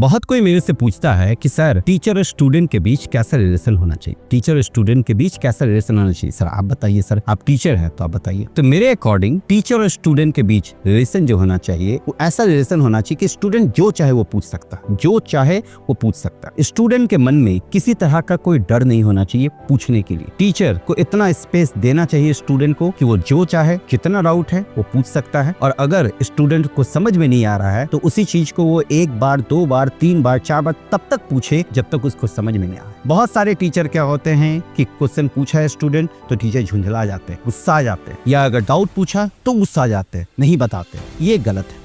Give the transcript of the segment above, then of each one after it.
बहुत कोई मेरे से पूछता है कि सर टीचर और स्टूडेंट के बीच कैसा रिलेशन होना चाहिए, टीचर और स्टूडेंट के बीच कैसा रिलेशन होना चाहिए। सर आप बताइए, सर आप टीचर हैं तो आप बताइए। तो मेरे अकॉर्डिंग टीचर और स्टूडेंट के बीच रिलेशन जो होना चाहिए वो ऐसा रिलेशन होना चाहिए कि स्टूडेंट जो चाहे वो पूछ सकता है, जो चाहे वो पूछ सकता है। स्टूडेंट के मन में किसी तरह का कोई डर नहीं होना चाहिए पूछने के लिए। टीचर को इतना स्पेस देना चाहिए स्टूडेंट को कि वो जो चाहे जितना डाउट है वो पूछ सकता है, और अगर स्टूडेंट को समझ में नहीं आ रहा है तो उसी चीज को वो एक बार, दो बार, तीन बार, चार बार तब तक पूछे जब तक उसको समझ में नहीं आए। बहुत सारे टीचर क्या होते हैं कि क्वेश्चन पूछा है स्टूडेंट तो टीचर झुंझला जाते हैं, गुस्सा आ जाते हैं, या अगर डाउट पूछा तो गुस्सा आ जाते हैं, नहीं बताते। ये गलत है।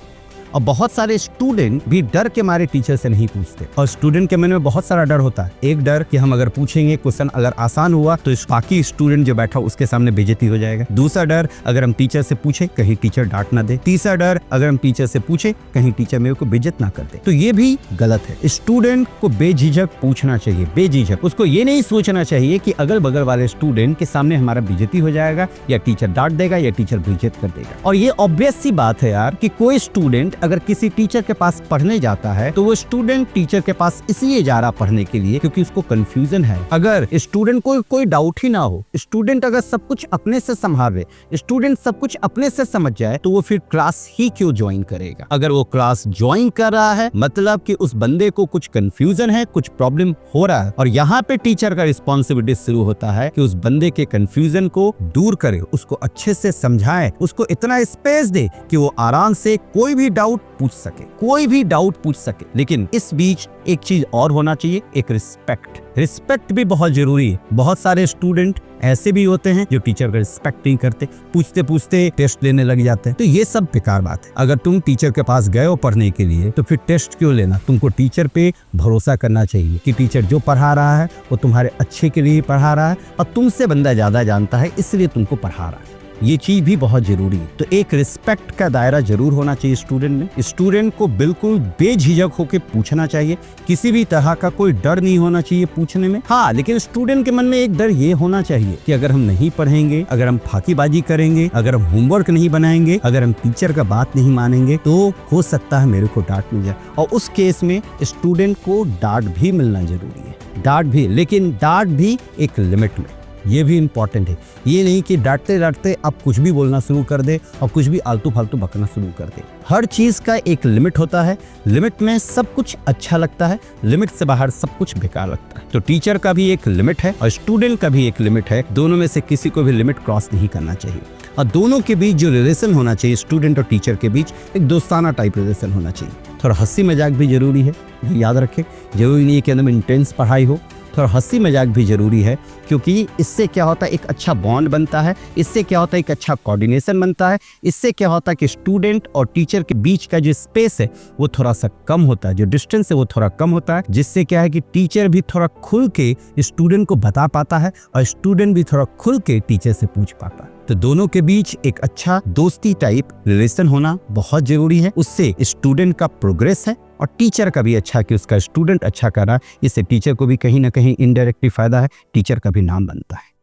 और बहुत सारे स्टूडेंट भी डर के मारे टीचर से नहीं पूछते, और स्टूडेंट के मन में बहुत सारा डर होता है। एक डर कि हम अगर पूछेंगे क्वेश्चन अगर आसान हुआ तो बाकी स्टूडेंट जो बैठा उसके सामने बेइज्जती हो जाएगा। दूसरा डर अगर हम टीचर से पूछे कहीं टीचर डांट ना दे। तीसरा डर अगर हम टीचर से पूछे कहीं टीचर मेरे को बेइज्जत ना कर दे। तो ये भी गलत है। स्टूडेंट को बेझिझक पूछना चाहिए, बेझिझक। उसको ये नहीं सोचना चाहिए कि अगल बगल वाले स्टूडेंट के सामने हमारा बेइज्जती हो जाएगा, या टीचर डांट देगा, या टीचर बेइज्जत कर देगा। और ये ऑब्वियस सी बात है यार कि कोई स्टूडेंट अगर किसी टीचर के पास पढ़ने जाता है तो वो स्टूडेंट टीचर के पास इसलिए जा रहा पढ़ने के लिए क्योंकि उसको कंफ्यूजन है। अगर स्टूडेंट को कोई डाउट ही ना हो, स्टूडेंट अगर सब कुछ अपने से संभाले, स्टूडेंट सब कुछ अपने से समझ जाए, तो वो फिर क्लास ही क्यों ज्वाइन करेगा। अगर वो क्लास ज्वाइन कर रहा है मतलब कि उस बंदे को कुछ कंफ्यूजन है, कुछ प्रॉब्लम हो रहा है, और यहाँ पे टीचर का रिस्पॉन्सिबिलिटी शुरू होता है कि उस बंदे के कंफ्यूजन को दूर करे, उसको अच्छे से समझाए, उसको इतना स्पेस दे कि वो आराम से कोई भी डाउट पूछ सके, कोई भी डाउट पूछ सके। लेकिन इस बीच एक चीज और होना चाहिए, एक रिस्पेक्ट। रिस्पेक्ट भी बहुत जरूरी है। बहुत सारे स्टूडेंट ऐसे भी होते हैं जो टीचर का रिस्पेक्ट नहीं करते, पूछते पूछते टेस्ट लेने लग जाते हैं। तो ये सब बेकार बात है। अगर तुम टीचर के पास गए हो पढ़ने के लिए तो फिर टेस्ट क्यों लेना। तुमको टीचर पे भरोसा करना चाहिए कि टीचर जो पढ़ा रहा है वो तुम्हारे अच्छे के लिए पढ़ा रहा है, और तुमसे बंदा ज्यादा जानता है इसलिए तुमको पढ़ा रहा है। ये चीज भी बहुत जरूरी है। तो एक रिस्पेक्ट का दायरा जरूर होना चाहिए स्टूडेंट में। स्टूडेंट को बिल्कुल बेझिझक होकर पूछना चाहिए, किसी भी तरह का कोई डर नहीं होना चाहिए पूछने में। हाँ, लेकिन स्टूडेंट के मन में एक डर ये होना चाहिए कि अगर हम नहीं पढ़ेंगे, अगर हम फाकीबाजी करेंगे, अगर हम होमवर्क नहीं बनाएंगे, अगर हम टीचर का बात नहीं मानेंगे तो हो सकता है मेरे को डांट मिल जाए। और उस केस में स्टूडेंट को डांट भी मिलना जरूरी है, डांट भी, लेकिन डांट भी एक लिमिट में। ये भी इम्पोर्टेंट है। ये नहीं कि डांटते डांटते आप कुछ भी बोलना शुरू कर दे और कुछ भी आलतू फालतू बकना शुरू कर दे। हर चीज का एक लिमिट होता है। लिमिट में सब कुछ अच्छा लगता है, लिमिट से बाहर सब कुछ बेकार लगता है। तो टीचर का भी एक लिमिट है और स्टूडेंट का भी एक लिमिट है। दोनों में से किसी को भी लिमिट क्रॉस नहीं करना चाहिए। और दोनों के बीच जो रिलेशन होना चाहिए, स्टूडेंट और टीचर के बीच, एक दोस्ताना टाइप रिलेशन होना चाहिए। थोड़ा हंसी मजाक भी जरूरी है, याद रखें। जरूरी नहीं है कि एकदम इंटेंस पढ़ाई हो, थोड़ा हंसी मजाक भी जरूरी है, क्योंकि इससे क्या होता है एक अच्छा बॉन्ड बनता है, इससे क्या होता है एक अच्छा कोऑर्डिनेशन बनता है, इससे क्या होता है कि स्टूडेंट और टीचर के बीच का जो स्पेस है वो थोड़ा सा कम होता है, जो डिस्टेंस है वो थोड़ा कम होता है, जिससे क्या है कि टीचर भी थोड़ा खुल के स्टूडेंट को बता पाता है और स्टूडेंट भी थोड़ा खुल के टीचर से पूछ पाता है। तो दोनों के बीच एक अच्छा दोस्ती टाइप रिलेशन होना बहुत जरूरी है। उससे स्टूडेंट का प्रोग्रेस है और टीचर का भी अच्छा कि उसका स्टूडेंट अच्छा कर रहा है। इससे टीचर को भी कहीं ना कहीं इनडायरेक्टली फायदा है, टीचर का भी नाम बनता है।